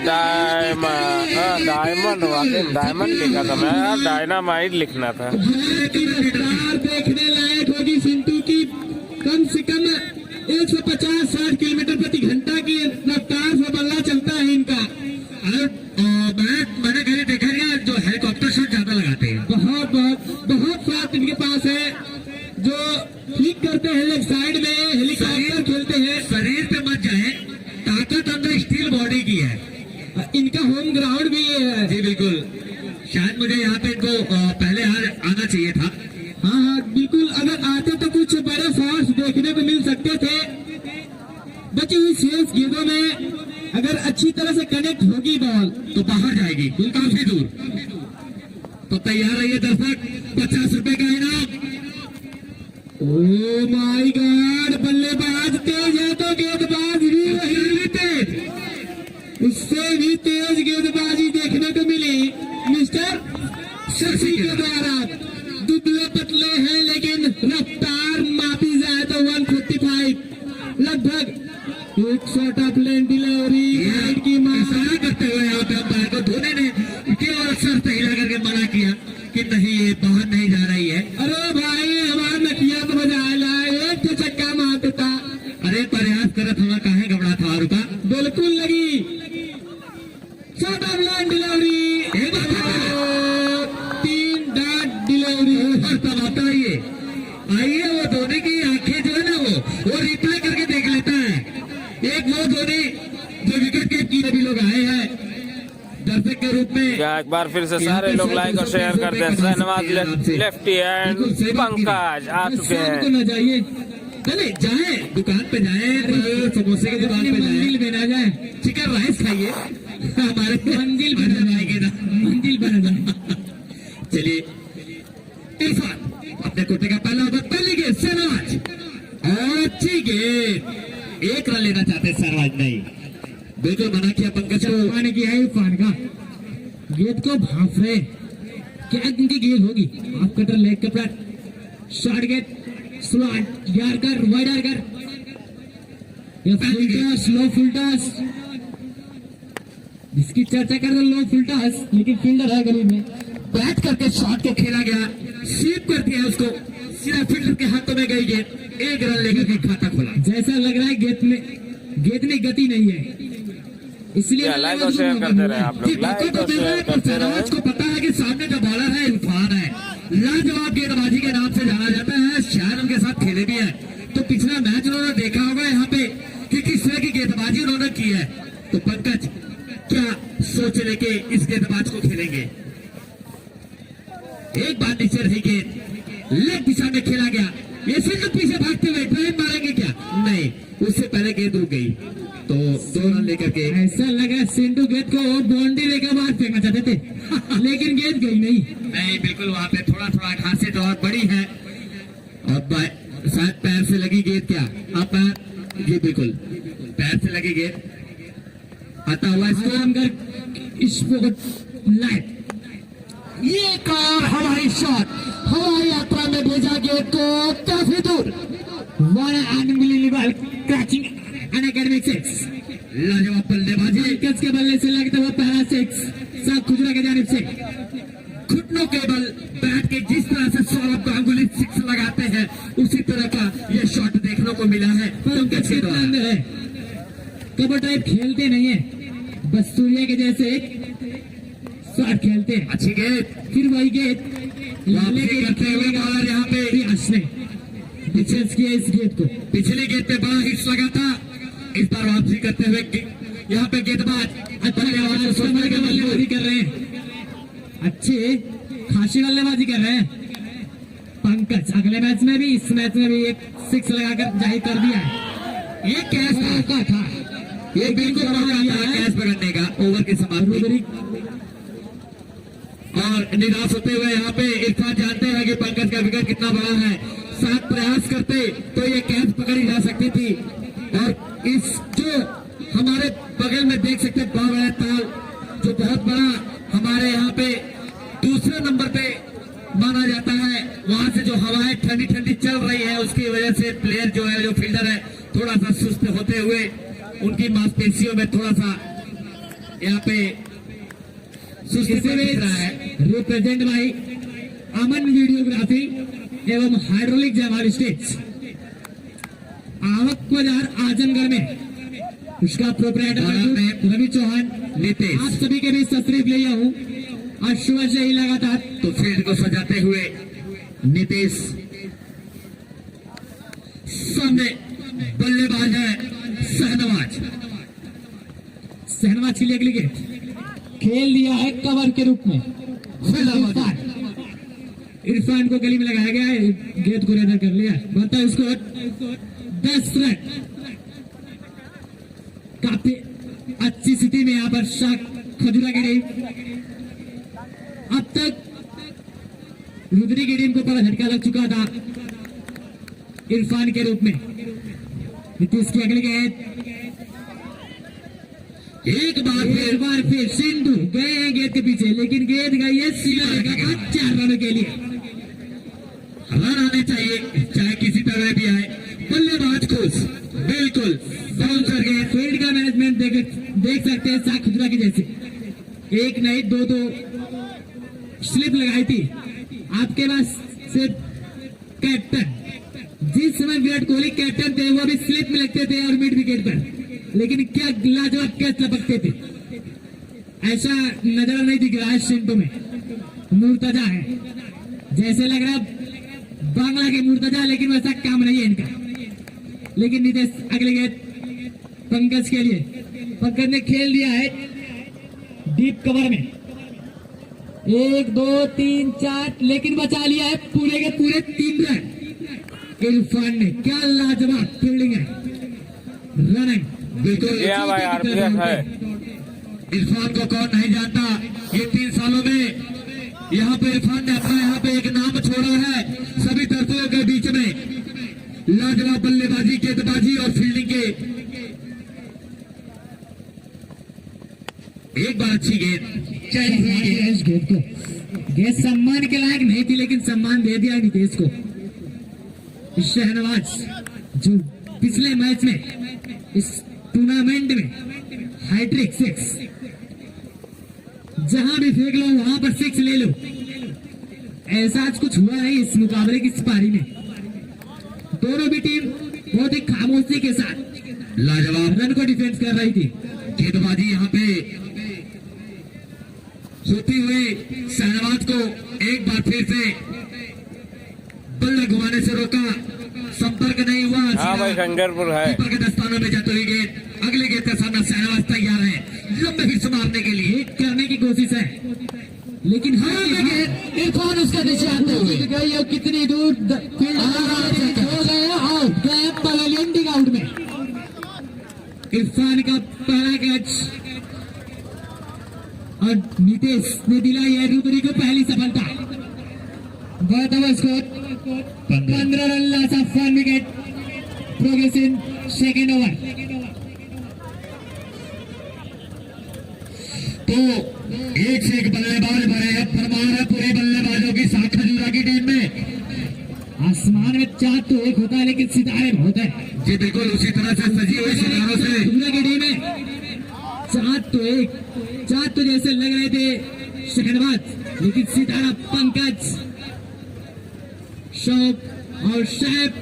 डायमंड, वाकई डायमंड लिखा था मैं यार, डायनामाइट लिखना था। देखने लायक होगी चिंटू की, कम से कम 150-60 किलोमीटर प्रति घंटा की रफ्तार से बल्ला चलता है इनका। मैंने कहीं देखा है जो हेलीकॉप्टर शॉट ज्यादा लगाते हैं, बहुत शॉट इनके पास है, जो फ्लिक करते हैं लेग साइड में, हेलीकॉप्टर खेलते हैं। शरीर पे मत जाए, ताकत अंदर स्टील बॉडी की है, इनका होम ग्राउंड भी ये है। जी बिल्कुल, शायद मुझे यहाँ पे इनको पहले आना चाहिए था। हाँ बिल्कुल, अगर आते तो कुछ बड़े शॉट्स देखने को मिल सकते थे। बची हुई शेष गेंदों में अगर अच्छी तरह से कनेक्ट होगी बॉल तो बाहर जाएगी काफी दूर। तो तैयार रहिए दर्शक, 50 रुपए का इनाम। ओ माय गॉड, बल्लेबाज तेज है तो गेंदबाज भी वही तेज, उससे भी तेज गेंदबाजी देखने को मिली मिस्टर शशि के द्वारा। दुबले पतले हैं लेकिन रफ्तार मापी जाए तो 155, लगभग 100 ऑफ लेन डिलीवरी की इशारा करते हुए यहाँ पे अंपायर को धोनी ने केवल सर पे हिला करके मना किया कि नहीं ये बाहर नहीं जा रही है। अरे भाई हमारा नकिया तो बजाएला, एक तो चक्का मार देता। अरे प्रयास करत हमारा काहे घबरा था रुका, बिल्कुल लगी short of line delivery, 3 dot delivery. तब आता आइए वो धोनी की आंखें जो है ना वो रिप्ले करके देख लेता है। एक वो धोनी जो विकेट के सभी लोग आए हैं दर्शक के रूप में। क्या एक बार फिर से सारे लोग लाइक और शेयर कर दें। शहनवाज लेफ्टी एंड पंकज आ चुके हैं। न जाइए, चले जाए दुकान पे जाए, समोसे की दुकान पे जाए, मंदिर में ना जाए, चिकन राइस खाइए, हमारे मंदिर बनाएंगे ना, मंदिर बना जाए। चलिए इरफान अपने कोटे का पहला ओवर, पहली गेंद शहनवाज, अच्छी गेंद, 1 रन लेना चाहते शहनवाज नहीं, बिल्कुल मना किया पंकज को। पानी किया है इरफान का, गेंद को भाप रहे, क्या इनकी गेंद होगी, हाफ कटर लेग कपड़ा, शॉर्ट गेंद, स्लॉट यार्कर, वाइड यार्कर, या फुल टॉस, लो फुल टॉस, जिसकी चर्चा कर रहे लो फुल टॉस, लेकिन फील्डर है गली में, बैट करके शॉट को खेला गया, स्वीप कर दिया उसको, सीधा फील्डर के हाथों में गई गेंद, 1 रन लेकर के खाता खोला। जैसा लग रहा है गेंद में गति नहीं है, इसलिए लाइक और शेयर करते रहे आप लोग, लाइक और शेयर करते रहे। को पता है कि सामने जो बॉलर है इरफान है, लाजवाब गेंदबाजी के नाम से जाना जाता है, शायद उनके साथ खेले भी है। तो पिछला मैच उन्होंने देखा होगा यहाँ पे कि किस तरह की गेंदबाजी उन्होंने की है। तो पंकज क्या सोच लेके इस गेंदबाज को खेलेंगे। एक बार नीचे रही गेंद, लेग दिशा में खेला गया, उससे पहले गेंद रुक गई, तो 2 रन लेकर के ऐसा लगा सिंधु गेंद को बाउंड्री लेकर बाहर फेंकना चाहते थे लेकिन गेंद गई नहीं। बिल्कुल वहाँ पे थोड़ा थोड़ा खासियत और बड़ी है, और शायद पैर से लगी गेंद, क्या आप पैर, जी बिल्कुल पैर से लगी गेंद, आता हुआ स्कोर स्पोर्ट लाइव। ये कार हवाई शॉट, हवाई यात्रा में भेजा गेंद को काफी दूर, वन अनबिलीवेबल क्रैचिंग अनअकैडमिक सिक्स। लाजवाब बल्लेबाजी, पंकज के बल्ले से लगता हुआ पहला सिक्स सात खुजरा की जानिब से। घुटनों के बल बैठ के जिस तरह से सौरभ गांगुली सिक्स लगाते हैं, उसी तरह का ये शॉट देखने को मिला है पंकज के द्वारा। अंदर है, कबर टाइप खेलते नहीं है, बस सूर्य के जैसे शॉट खेलते हैं। अच्छी गेंद, फिर वही गेंद वापसी करते हुए बॉलर यहाँ पे प्रियांश ने डिफेंस किया इस गेंद को। पिछली गेंद पे बड़ा हिट लगा था, इस बार वापसी करते हुए यहाँ पे गेंदबाज बल्लेबाजी कर रहे हैं, अच्छे खासी बल्लेबाजी कर रहे हैं पंकज। अगले मैच में भी, इस मैच में भी एक सिक्स लगाकर जाहिर कर दिया है। ये कैच का था, ये बिल्कुल कैच पकड़ने का ओवर की समाप्ति, और निराश होते हुए यहाँ पे इरफान जानते हैं कि पंकज का विकेट कितना बड़ा है, 7 प्रयास करते तो ये कैच पकड़ी जा सकती थी। और इस जो हमारे बगल में देख सकते हैं बड़ा ताल, जो बहुत बड़ा हमारे यहाँ पे दूसरे नंबर पे माना जाता है, वहां से जो हवाएं ठंडी ठंडी चल रही है, उसकी वजह से प्लेयर जो है, जो फील्डर है, थोड़ा सा सुस्त होते हुए उनकी मांसपेशियों में थोड़ा सा यहाँ पे रिप्रेजेंट बाई अमन वीडियोग्राफी एवं हाइड्रोलिक जवाहर स्टेज, आवक बाजार आजमगढ़ में, उसका प्रोपराइटर रवि चौहान। नितेश, आप सभी के बीच तशरीफ ले हूँ आज सुबह से ही लगातार। तो फील्ड को सजाते हुए नितेश, सामने बल्लेबाज है शहनवाज, शहनवाज के लिए अगली गेंद खेल दिया है कवर के रूप में। इरफान को गली में लगाया गया है, गेंद को रेडर कर लिया, बनता है उसको 10 रन। काफी अच्छी स्थिति में यहाँ पर शाख खजुरा की टीम, अब तक रुद्री की टीम को बड़ा झटका लग चुका था इरफान के रूप में। नीतीश की अगली गेंद, एक बार फिर सिंधु गए हैं गेंद के पीछे, लेकिन गेंद गई है सीधा 4 रनों के लिए। रन आने चाहिए चाहे किसी तरह भी आए, बल्लेबाज खुश, बिल्कुल बाउंसर गेंद। फील्ड का मैनेजमेंट देख सकते हैं शाख खुजरा की जैसे, एक नहीं दो स्लिप लगाई थी आपके पास से कैप्टन। जिस समय विराट कोहली कैप्टन थे, वो भी स्लिप में लगते थे और मिड विकेट पर, लेकिन क्या लाजवाब कैच लपकते थे। ऐसा नजर नहीं दिख रहा है सिंधु में, मुर्तजा है, जैसे लग रहा बांग्ला के मुर्तजा, लेकिन वैसा काम नहीं है इनका। लेकिन नीतीश अगले गेंद पंकज के लिए, पंकज ने खेल दिया है डीप कवर में, 1 2 3 4, लेकिन बचा लिया है पूरे के पूरे 3 रन। इरफान ने, क्या लाजवाब फील्डिंग है, रनिंग बिल्कुल। भाई आरपीएफ है। इरफान को कौन नहीं जानता, ये 3 सालों में यहाँ पे इरफान ने अपना यहाँ पे एक नाम छोड़ा है सभी दर्शकों के बीच में। लाजवाब बल्लेबाजी, गेंदबाजी और फील्डिंग के, एक बार अच्छी गेंद, इस गेंद को, गेंद सम्मान के लायक नहीं थी, लेकिन सम्मान दे दिया नीतीश को। शहनवाज जो पिछले मैच में, इस टूर्नामेंट में हैट्रिक 6, जहां भी फेंक लो वहां पर 6 ले लो, ऐसा आज कुछ हुआ नहीं इस मुकाबले की इस पारी में। दोनों भी टीम बहुत ही खामोशी के साथ लाजवाब रन को डिफेंस कर रही थी। गेंदबाजी यहाँ पे होती हुई शहनवाज को एक बार फिर से बल्ला घुमाने से रोका, संपर्क नहीं हुआ। हाँ भाई खंजरपुर है। कीपर के दस्तानों में जाती हुई गेंद, अगले गेंद का सामना शहनवाज तैयार है लंबे हिट मारने के लिए, करने की कोशिश है, लेकिन इरफान उसका नीचे आते हुए गई और कितनी दूर फील्ड हो गए आउट, गए पवेलियन डिग आउट में। इरफान का पहला कैच और नीतीश ने दिलाई है रुद्री को पहली सफलता। Score 15 run loss of 1 wicket, progress in second over. तो एक से एक बल्लेबाज बड़े फरमान है पूरे बल्लेबाजों की साख खजूरा की टीम में। आसमान में चाँद तो एक होता है लेकिन सितारे बहुत है। जी बिल्कुल उसी तरह से सजी हुई सितारों से खजूरा की टीम में चाँद तो जैसे लग रहे थे शहनवाज, लेकिन सितारा पंकज, शौक और शैब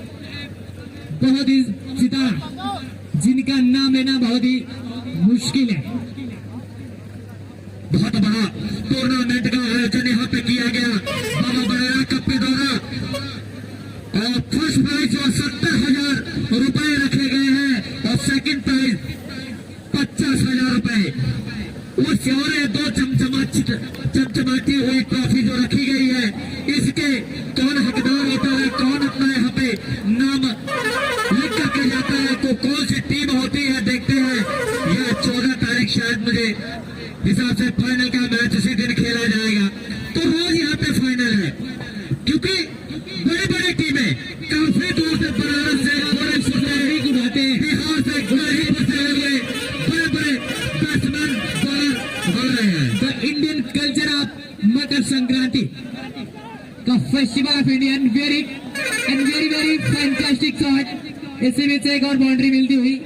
बहुत ही सितारा जिनका नाम लेना बहुत ही मुश्किल है। बहुत बड़ा टूर्नामेंट का आयोजन यहाँ पे किया गया बाबा बड़ेरा कप के द्वारा और फर्स्ट प्राइज जो 70,000 रुपए रखे गए हैं और सेकंड प्राइज 50,000 रुपए। उस और दो चमचमाती हुई ट्रॉफी जो रखी गई है, इसके कौन हकदार होता है, कौन अपना यहाँ पे नाम लिख करके जाता है, तो कौन सी टीम होती है देखते हैं। यह 14 तारीख शायद मुझे हिसाब से फाइनल का मैच उसी दिन खेला जाएगा। तो रोज यहाँ पे फाइनल है क्योंकि बड़ी बड़ी टीमें काफी दूर से बनारस से की बातें बिहार से गुड़ाहीपुर से हुए बड़े बड़े बैट्समैन बॉलर हो रहे हैं। The Indian culture of Makar Sankranti का festival of Indian very and very very fantastic shot. इसी बीच एक और बाउंड्री मिलती हुई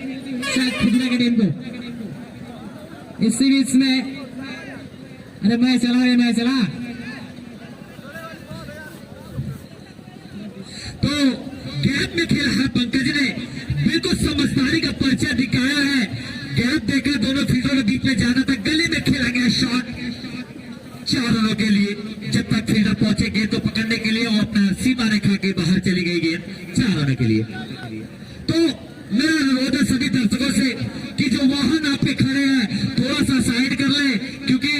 शायद खजूरा की टीम को। इसी बीच में अरे मैं चला तो गैप में खेला है पंकज ने, बिल्कुल समझदारी का परिचय दिखाया है। गैप देकर दोनों फील्डों के बीच में जाना था, गली में खेला गया शॉट 4 रनों के लिए। जब तक फील्डर पहुंचे गेंद को पकड़ने के लिए और अपना सीमा रेखा के बाहर चली गई गेंद 4 रनों के लिए। तो मेरा अनुरोध है सभी दर्शकों से कि जो वाहन आपके खड़े हैं थोड़ा सा साइड कर ले, क्योंकि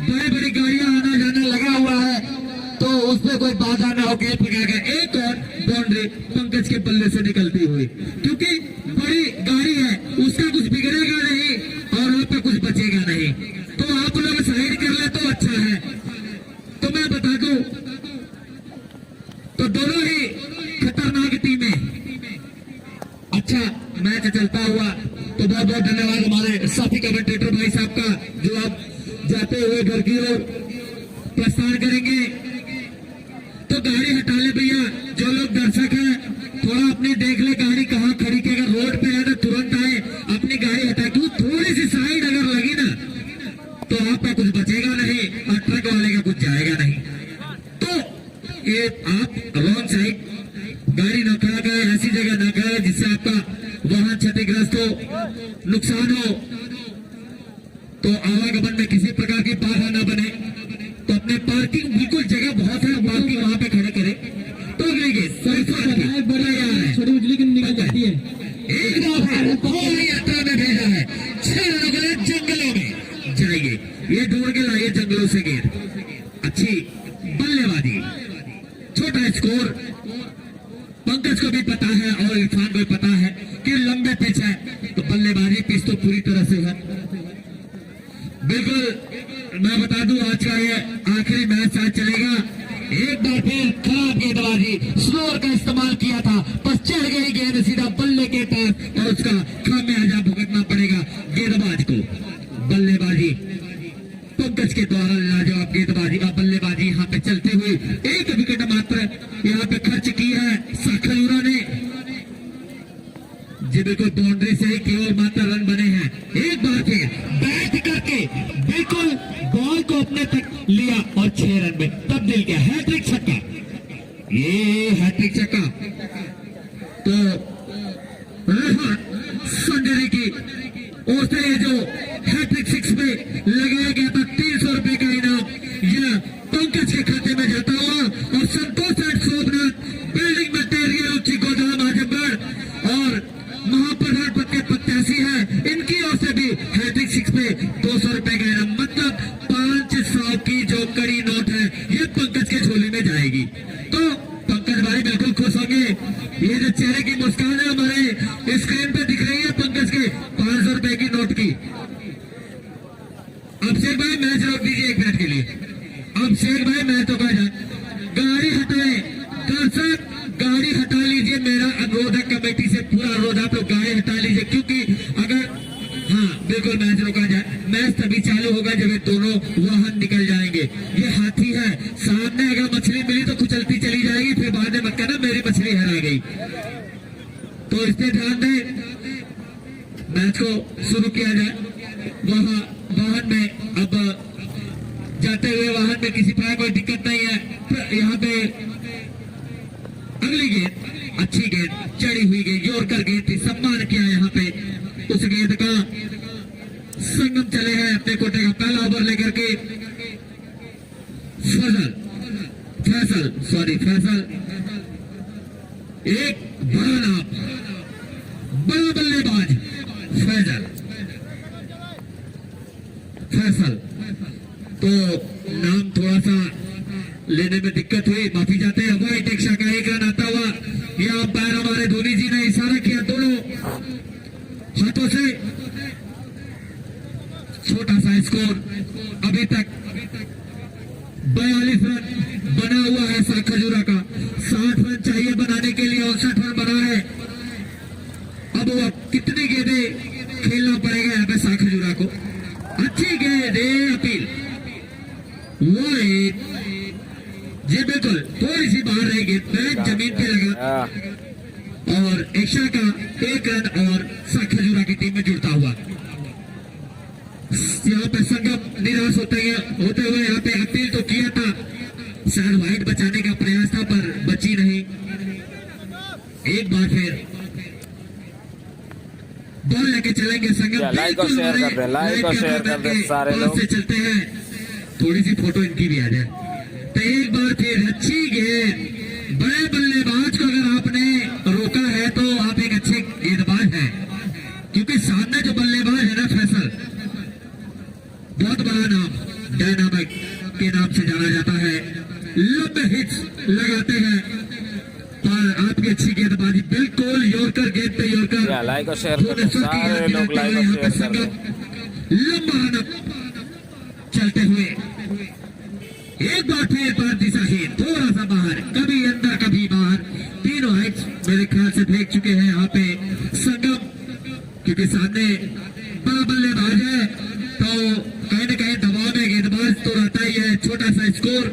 बड़ी बड़ी गाड़ियां आना जाना लगा हुआ है, तो उसमें कोई बाधा ना हो। गेंद पकड़ा गया, एक और बाउंड्री पंकज के बल्ले से निकलती हुई, क्योंकि बड़ी गाड़ी है उसका कुछ बिगड़ेगा नहीं और वहां पे कुछ बचेगा नहीं। तो आप लोग साइड कर ले तो अच्छा है। तो मैं बता दूं तो दोनों ही खतरनाक टीमें। अच्छा मैच चलता हुआ तो बहुत बहुत धन्यवाद हमारे साथी कमेंटेटर भाई साहब का, जो आप जाते हुए घर की ओर प्रस्थान करेंगे। तो गाड़ी हटा ले भैया, जो लोग दर्शक हैं थोड़ा अपनी देख ले गाड़ी कहाँ खड़ी की। अगर रोड पे है तो तुरंत आए, अपनी गाड़ी हटा, क्यों थोड़ी सी साइड अगर लगी ना तो आपका कुछ बचेगा नहीं और ट्रक वाले का कुछ जाएगा नहीं। तो ये आप रॉन्ग साइड गाड़ी न खड़ा करें, ऐसी जगह न करें जिससे आपका वाहन क्षतिग्रस्त हो, नुकसान हो, तो आवागमन में किसी प्रकार की बाधा न बने। तो अपने पार्किंग बिल्कुल जगह बहुत है, पार्किंग वहां पे खड़े करें। तो छोटी बिजली की निकल जाती है। एक दो यात्रा में भेजा है 6 रनों जंगलों में जाइए, ये ढूंढ के लाइए जंगलों से गेंद। अच्छी बल्लेबाजी, छोटा स्कोर पंकज को भी पता है और इरफान को भी पता है कि लंबे पिच है, तो बल्लेबाजी पिच तो पूरी तरह से है। बिल्कुल मैं बता दूं आज का ये आखिरी मैच आज चलेगा। एक बार फिर खराब गेंदबाजी, स्लोअर का इस्तेमाल किया था, बस चढ़ गई गेंद सीधा बल्ले के पास और उसका खामियाजा भुगतना पड़ेगा गेंदबाज को। बल्लेबाजी पंकज के द्वारा लाजवाब गेंदबाजी और बल्लेबाजी यहाँ पे चलते हुए 1 विकेट मात्र यहाँ पे खर्च की है खजूरा ने। जी बिल्कुल बाउंड्री से ही केवल मात्र रन बने हैं। एक बार फिर बैट करके बिल्कुल बॉल को अपने तक लिया और 6 रन में तब्दील किया। हैट्रिक छक्का, ये हैट्रिक छक्का तो रोहन संजरी की ओर से ये जो हैट्रिक 6 में लगाया गया था 300 रुपए का इनाम, यह पंकज के खाते में जाता हुआ और संतोष एंड शोभनाथ बिल्डिंग मटेरियल उच्ची गोदाम आजमगढ़ और महाप्रधान पद के प्रत्याशी है, इनकी ओर से भी हैट्रिक 6 में 200 रुपए का इनाम, मतलब 500 की जो कड़ी नोट है ये पंकज के झोली में जाएगी। तो पंकज भाई बिल्कुल खुश होंगे। ये जो चेहरे की मुस्कान है हमारे स्क्रीन पे दिख रही है पंकज के 500 शेख भाई मैं तो कहा जाए गाड़ी हटाए, दर्शक गाड़ी हटा लीजिए, मेरा अनुरोध है कमेटी से, पूरा अनुरोध आप लोग गाड़ी हटा लीजिए, क्योंकि अगर हाँ बिल्कुल मैच रोका जाए, मैच तभी चालू होगा जब ये दोनों वाहन निकल जाएंगे। ये हाथी है, सामने अगर मछली मिली तो कुचलती चली जाएगी, फिर बाद में मत कहना मेरी मछली हरा गई। तो इससे ध्यान दें, मैच को शुरू किया जाए। वहाँ वाहन में अब जाते हुए वाहन में किसी प्रकार कोई दिक्कत नहीं है। यहाँ पे अगली गेंद अच्छी गेंद, चढ़ी हुई गेंद, जोरकर गेंद थी, सम्मान किया यहाँ पे उस गेंद का। संगम चले हैं अपने कोटे का पहला ओवर लेकर के। फैसल एक बड़ा नाम, बड़ा बल्लेबाज फैसल। तो नाम थोड़ा सा लेने में दिक्कत हुई, माफी चाहते हैं। व्हाइट एक्शा का एक रन आता हुआ, यह अंपायर हमारे धोनी जी ने इशारा किया दोनों हाथों से। छोटा सा स्कोर अभी तक 42 रन बना हुआ है साखजूरा का। 60 रन चाहिए बनाने के लिए, 59 रन बना है। अब वो कितनी गेंदें खेलना पड़ेगा यहाँ पे साखजूरा को। अच्छी गेंद, अपील वाइड जी, बिल्कुल थोड़ी सी बाहर रही गेंद, पैर जमीन पे लगा और एक्शा का एक रन और साखजूरा की टीम में जुड़ता हुआ। यहाँ पे संगम निराश होते हुए यहाँ पे अपील तो किया था, शायद वाइड बचाने का प्रयास था पर बची नहीं। एक बार फिर बॉल लेके चलेंगे संगम। लाइक और शेयर कर दें, लाइक और शेयर कर दें सारे लोग। से चलते हैं, थोड़ी सी फोटो इनकी भी आ जाए। तो एक बार फिर अच्छी गेंद, बड़े बल्लेबाज को अगर आपने रोका है तो आप एक अच्छे गेंदबाज हैं, क्योंकि सामने जो बल्लेबाज है ना फैसल, बहुत बड़ा नाम, डायनामिक के नाम से जाना जाता है। लंबे हिट्स लगाते हैं पर आपकी अच्छी गेंदबाजी, बिल्कुल यॉर्कर गेंद पे यॉर्कर। लाइक और शेयर कर दें सारे लोग, लाइक और शेयर कर दें। लंबा रन चलते हुए एक बार फिर पर दिशाहीन, थोड़ा सा बाहर, कभी अंदर कभी बाहर। तीनों हाइट्स मेरे ख्याल से फेंक चुके हैं यहाँ पे संगम, क्योंकि सामने बड़ा बल्लेबाज है तो कहीं न कहीं दबाव में गेंदबाज तो रहता ही है। छोटा सा स्कोर,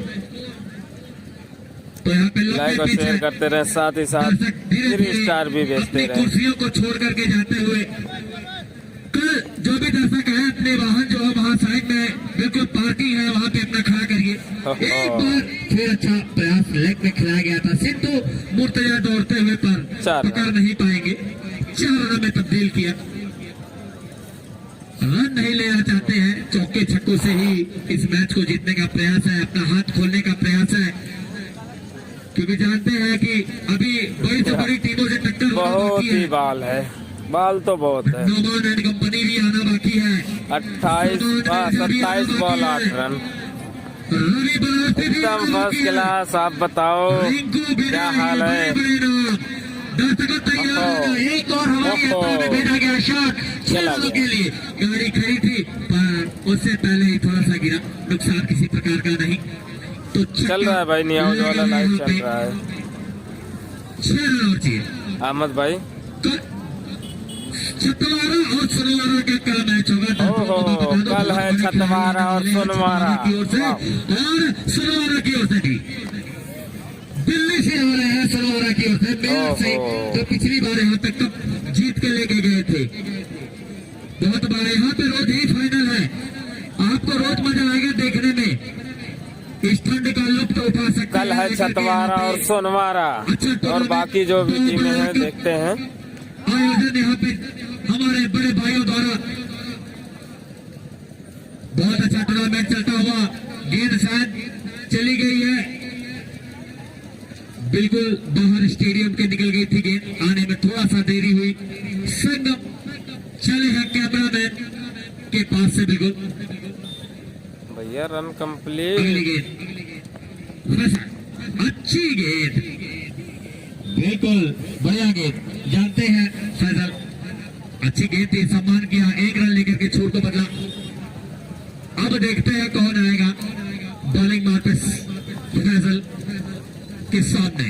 तो यहाँ पे लाइक और शेयर करते रहे, साथ ही साथ 3 स्टार भी भेजते रहे। कुर्सियों को छोड़ करके जाते हुए, कल जो भी दर्शक है अपने वाहन जो है वहाँ साइड में बिल्कुल पार्किंग है, वहाँ पे अपना खड़ा करिए। एक बार फिर अच्छा प्रयास लेग में खिलाया गया था, सिद्धू मुर्तजा दौड़ते हुए पर पकड़ नहीं पाएंगे। 4 रन में तब्दील किया, रन नहीं लेना चाहते हैं, चौके छक्कों से ही इस मैच को जीतने का प्रयास है, अपना हाथ खोलने का प्रयास है, क्योंकि जानते हैं कि अभी बड़ी से बड़ी टीमों से टक्कर बहुत ही बाल है, बाल तो बहुत है। नोमान एंड कंपनी भी आना बाकी है। 27 बॉल 8 रन, एकदम फर्स्ट क्लास। आप बताओ क्या हाल है। एक और हमारी भेजा गया शॉट के लिए, गाड़ी खड़ी थी पर उससे पहले ही थोड़ा सा गिरा, नुकसान किसी प्रकार का नहीं। तो चल रहा है भाई, नियाज वाला लाइव चल रहा है। 6 रन और चाहिए अहमद भाई। छतवारा और सुनवारा का कल मैच होगा। ओहो, कल है छतवारा और सुनवारा की ओर से, और सुनवारा की ओर से भी दिल्ली से हो रहे हैं। सुनवारा की ओर से मेरठ से, जो पिछली बार यहाँ तक कप जीत के लेके गए थे। बहुत बड़ा यहाँ पे रोज ही फाइनल है, आपको रोज मजा आएगा देखने में, इस ठंड का लुत्फ उठा सकते। कल है छतवारा और सोनवारा, और बाकी जो भी टीमें हैं देखते हैं। आयोजन यहाँ पे हमारे बड़े भाइयों द्वारा बहुत अच्छा टूर्नामेंट चलता हुआ। गेंद शायद चली गई है, बिल्कुल बाहर स्टेडियम के निकल गई थी गेंद, आने में थोड़ा सा देरी हुई। संगम चले हैं कैमरामैन के पास से, बिल्कुल भैया रन कंप्लीट। अगली गेंद, अच्छी गेंद, बिल्कुल बढ़िया गेंद। जानते हैं फैसल, अच्छी गेंद थी, सम्मान किया, 1 रन लेकर के छोड़ को बदला। अब देखते हैं कौन आएगा बॉलिंग मार पे फैजल के सामने।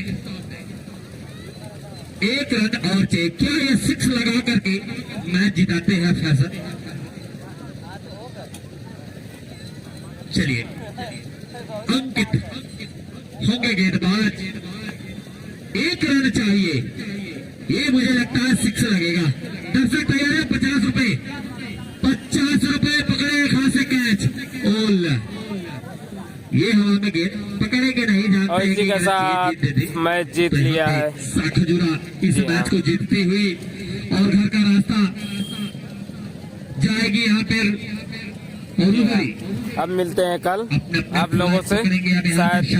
एक रन और चाहिए, क्या ये 6 लगा करके मैच जिताते हैं फैजल? चलिए, अंकित होंगे गेंदबाज, 1 रन चाहिए, ये मुझे लगता है 6 लगेगा। दर्शक तैयार है, 50 रुपए, 50 रुपए पकड़े खास से कैच। ओल, ये हवा में गेंद पकड़ेंगे नहीं, जानते और हैं इसी कि के अगर साथ ये जीत देते, मैच जीत तो यहाँ लिया पे है। साखजुरा इस जी हाँ। मैच को जीतती हुई और घर का रास्ता जाएगी यहाँ पर। और अब मिलते हैं कल अपने आप लोगों से, पकड़ेंगे अब यहाँ शायद पर